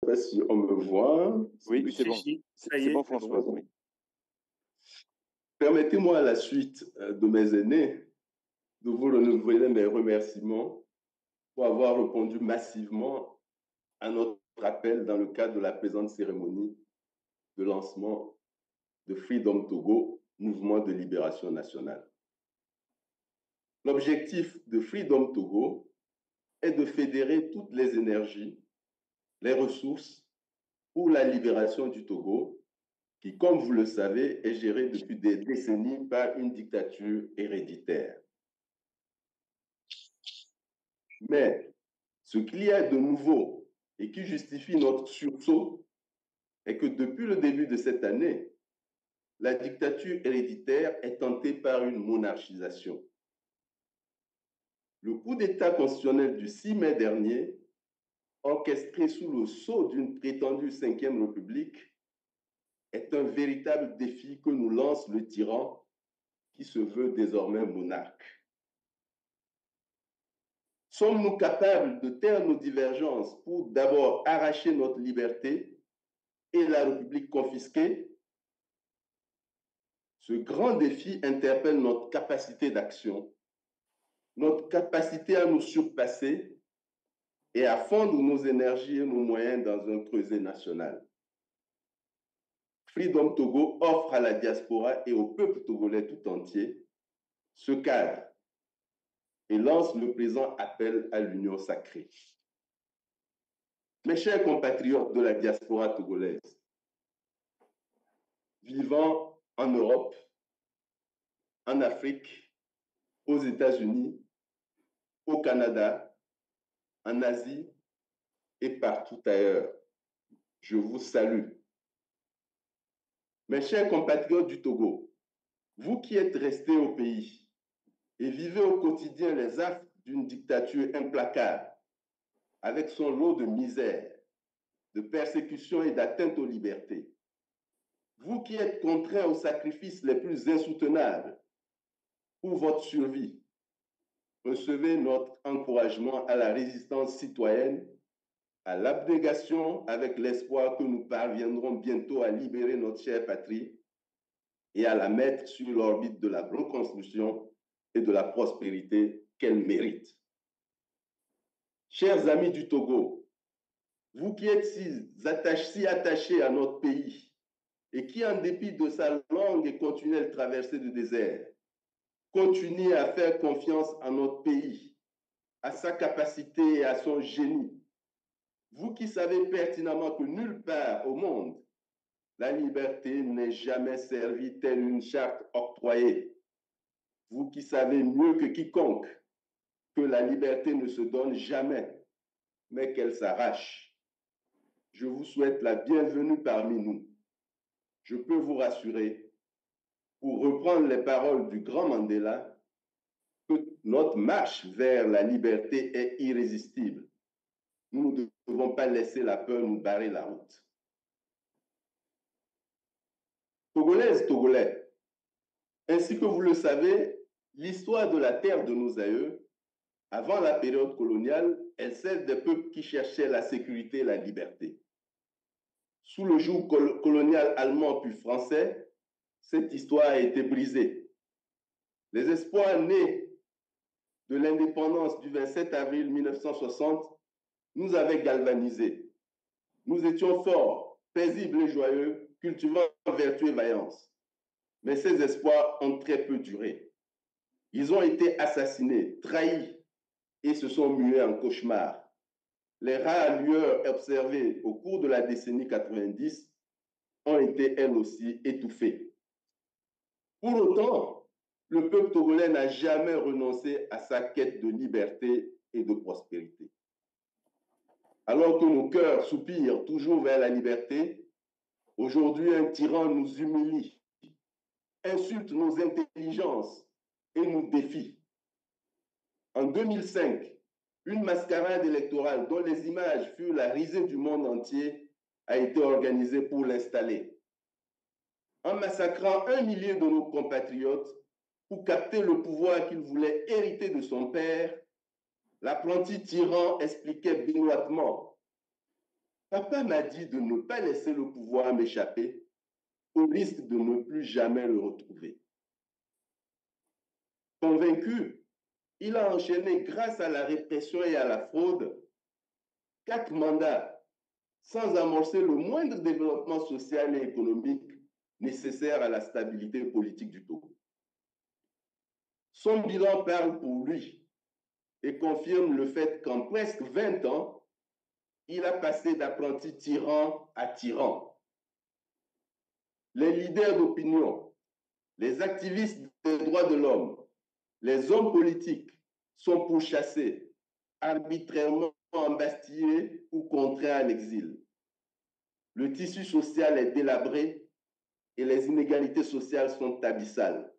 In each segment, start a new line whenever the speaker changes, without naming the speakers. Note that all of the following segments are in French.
sais pas si on me voit.
Oui, c'est bon.
Ça y
C'est
est,
bon,
c'est
Françoise,
bon.
oui.
Permettez-moi, à la suite de mes aînés, de vous renouveler mes remerciements pour avoir répondu massivement à notre appel dans le cadre de la présente cérémonie de lancement de Freedom Togo, mouvement de libération nationale. L'objectif de Freedom Togo est de fédérer toutes les énergies, les ressources pour la libération du Togo, qui, comme vous le savez, est géré depuis des décennies par une dictature héréditaire. Mais ce qu'il y a de nouveau et qui justifie notre sursaut est que depuis le début de cette année, la dictature héréditaire est tentée par une monarchisation. Le coup d'État constitutionnel du 6 mai dernier, orchestré sous le sceau d'une prétendue 5e République, est un véritable défi que nous lance le tyran qui se veut désormais monarque. Sommes-nous capables de taire nos divergences pour d'abord arracher notre liberté et la République confisquée? Ce grand défi interpelle notre capacité d'action, notre capacité à nous surpasser et à fondre nos énergies et nos moyens dans un creuset national. Freedom Togo offre à la diaspora et au peuple togolais tout entier ce cadre et lance le présent appel à l'union sacrée. Mes chers compatriotes de la diaspora togolaise, vivant en Europe, en Afrique, aux États-Unis, au Canada, en Asie et partout ailleurs, je vous salue. Mes chers compatriotes du Togo, vous qui êtes restés au pays et vivez au quotidien les affres d'une dictature implacable, avec son lot de misère, de persécutions et d'atteintes aux libertés, vous qui êtes contraints aux sacrifices les plus insoutenables pour votre survie, recevez notre encouragement à la résistance citoyenne, à l'abnégation avec l'espoir que nous parviendrons bientôt à libérer notre chère patrie et à la mettre sur l'orbite de la reconstruction et de la prospérité qu'elle mérite. Chers amis du Togo, vous qui êtes si attachés à notre pays et qui, en dépit de sa longue et continuelle traversée de désert, continuez à faire confiance à notre pays, à sa capacité et à son génie. Vous qui savez pertinemment que nulle part au monde, la liberté n'est jamais servie telle une charte octroyée. Vous qui savez mieux que quiconque que la liberté ne se donne jamais, mais qu'elle s'arrache. Je vous souhaite la bienvenue parmi nous. Je peux vous rassurer, pour reprendre les paroles du grand Mandela, que notre marche vers la liberté est irrésistible. Nous ne devons pas laisser la peur nous barrer la route. Togolaises, Togolais, ainsi que vous le savez, l'histoire de la terre de nos aïeux, avant la période coloniale, est celle des peuples qui cherchaient la sécurité et la liberté. Sous le joug colonial allemand puis français, cette histoire a été brisée. Les espoirs nés de l'indépendance du 27 avril 1960 nous avaient galvanisés. Nous étions forts, paisibles et joyeux, cultivant vertu et vaillance. Mais ces espoirs ont très peu duré. Ils ont été assassinés, trahis et se sont mués en cauchemars. Les rares lueurs observées au cours de la décennie 90 ont été elles aussi étouffées. Pour autant, le peuple togolais n'a jamais renoncé à sa quête de liberté et de prospérité. Alors que nos cœurs soupirent toujours vers la liberté, aujourd'hui un tyran nous humilie, insulte nos intelligences et nous défie. En 2005, une mascarade électorale dont les images furent la risée du monde entier a été organisée pour l'installer. En massacrant 1 millier de nos compatriotes pour capter le pouvoir qu'il voulait hériter de son père, l'apprenti tyran expliquait benoîtement Papa m'a dit de ne pas laisser le pouvoir m'échapper au risque de ne plus jamais le retrouver. Convaincu, il a enchaîné grâce à la répression et à la fraude 4 mandats sans amorcer le moindre développement social et économique nécessaire à la stabilité politique du Togo. Son bilan parle pour lui et confirme le fait qu'en presque 20 ans, il a passé d'apprenti tyran à tyran. Les leaders d'opinion, les activistes des droits de l'homme, les hommes politiques sont pourchassés, arbitrairement embastillés ou contraints à l'exil. Le tissu social est délabré et les inégalités sociales sont abyssales.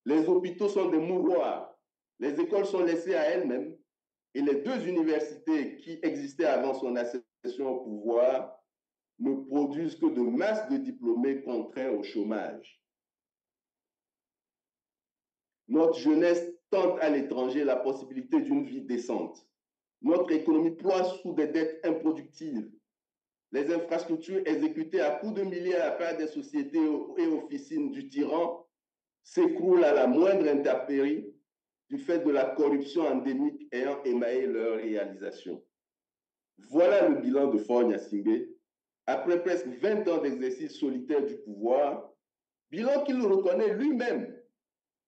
Les hôpitaux sont des mouroirs, les écoles sont laissées à elles-mêmes et les 2 universités qui existaient avant son accession au pouvoir ne produisent que de masses de diplômés contraints au chômage. Notre jeunesse tente à l'étranger la possibilité d'une vie décente. Notre économie ploie sous des dettes improductives. Les infrastructures exécutées à coups de milliards par des sociétés et officines du tyran s'écroulent à la moindre intempérie du fait de la corruption endémique ayant émaillé leur réalisation. Voilà le bilan de Faure Gnassingbé, après presque 20 ans d'exercice solitaire du pouvoir, bilan qu'il reconnaît lui-même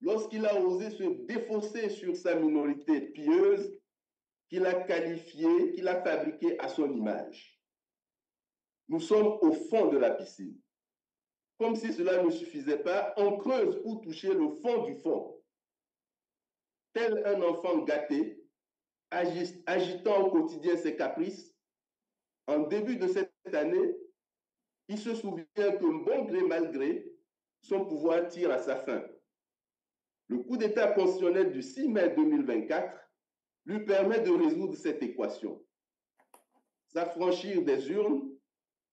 lorsqu'il a osé se défausser sur sa minorité pieuse qu'il a qualifiée, qu'il a fabriquée à son image. Nous sommes au fond de la piscine. Comme si cela ne suffisait pas, on creuse pour toucher le fond du fond. Tel un enfant gâté, agitant au quotidien ses caprices, en début de cette année, il se souvient que bon gré mal gré, son pouvoir tire à sa fin. Le coup d'État constitutionnel du 6 mai 2024 lui permet de résoudre cette équation. S'affranchir des urnes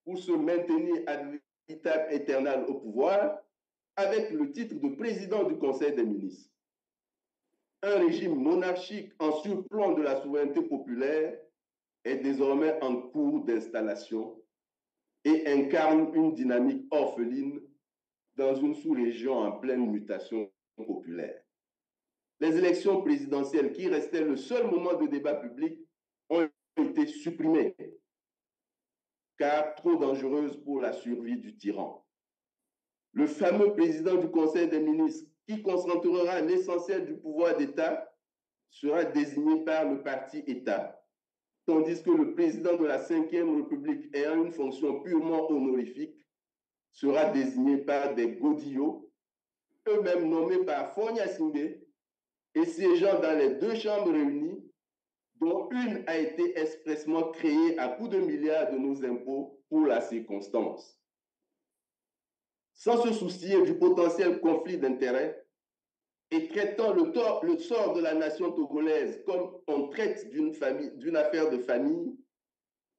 pour se maintenir ad vitam aeternam au pouvoir avec le titre de président du Conseil des ministres. Un régime monarchique en surplomb de la souveraineté populaire est désormais en cours d'installation et incarne une dynamique orpheline dans une sous-région en pleine mutation populaire. Les élections présidentielles, qui restaient le seul moment de débat public, ont été supprimées, car trop dangereuses pour la survie du tyran. Le fameux président du Conseil des ministres, qui concentrera l'essentiel du pouvoir d'État, sera désigné par le parti État, tandis que le président de la Ve République, ayant une fonction purement honorifique, sera désigné par des godillots, eux-mêmes nommés par Faure Gnassingbé et siégeant dans les 2 chambres réunies, dont une a été expressément créée à coups de milliards de nos impôts pour la circonstance. Sans se soucier du potentiel conflit d'intérêts et traitant le sort de la nation togolaise comme on traite d'une affaire de famille,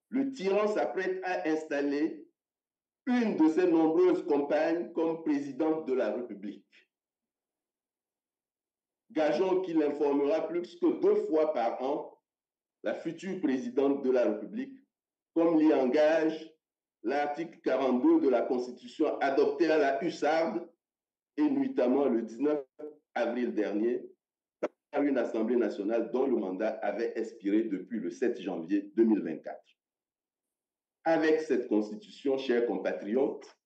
le tyran s'apprête à installer une de ses nombreuses compagnes comme présidente de la République. Gageons qu'il informera plus que 2 fois par an la future présidente de la République, comme l'y engage l'article 42 de la Constitution adoptée à la hussarde et notamment le 19 avril dernier par une Assemblée nationale dont le mandat avait expiré depuis le 7 janvier 2024. Avec cette Constitution, chers compatriotes,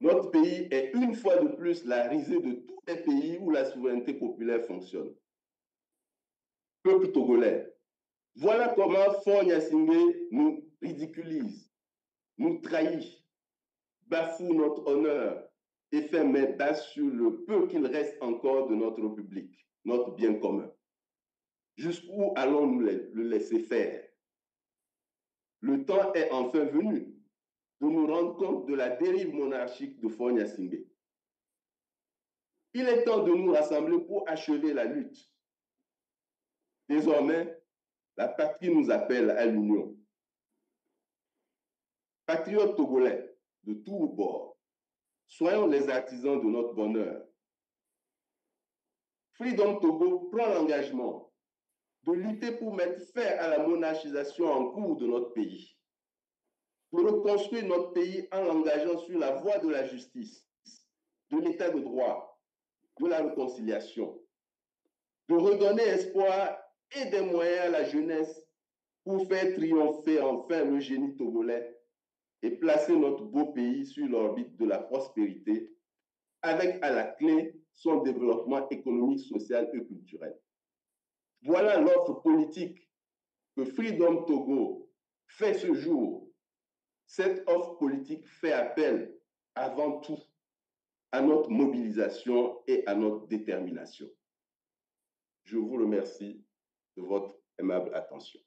notre pays est une fois de plus la risée de tous les pays où la souveraineté populaire fonctionne. Peuple togolais, voilà comment Faure Gnassingbé nous ridiculise, nous trahit, bafoue notre honneur et fait main basse sur le peu qu'il reste encore de notre République, notre bien commun. Jusqu'où allons-nous le laisser faire? Le temps est enfin venu de nous rendre compte de la dérive monarchique de Faure Gnassingbé. Il est temps de nous rassembler pour achever la lutte. Désormais, la patrie nous appelle à l'union. Patriotes togolais de tous bords, soyons les artisans de notre bonheur. Freedom Togo prend l'engagement de lutter pour mettre fin à la monarchisation en cours de notre pays. reconstruire notre pays en l'engageant sur la voie de la justice, de l'état de droit, de la réconciliation, de redonner espoir et des moyens à la jeunesse pour faire triompher enfin le génie togolais et placer notre beau pays sur l'orbite de la prospérité, avec à la clé son développement économique, social et culturel. Voilà l'offre politique que Freedom Togo fait ce jour. Cette offre politique fait appel avant tout à notre mobilisation et à notre détermination. Je vous remercie de votre aimable attention.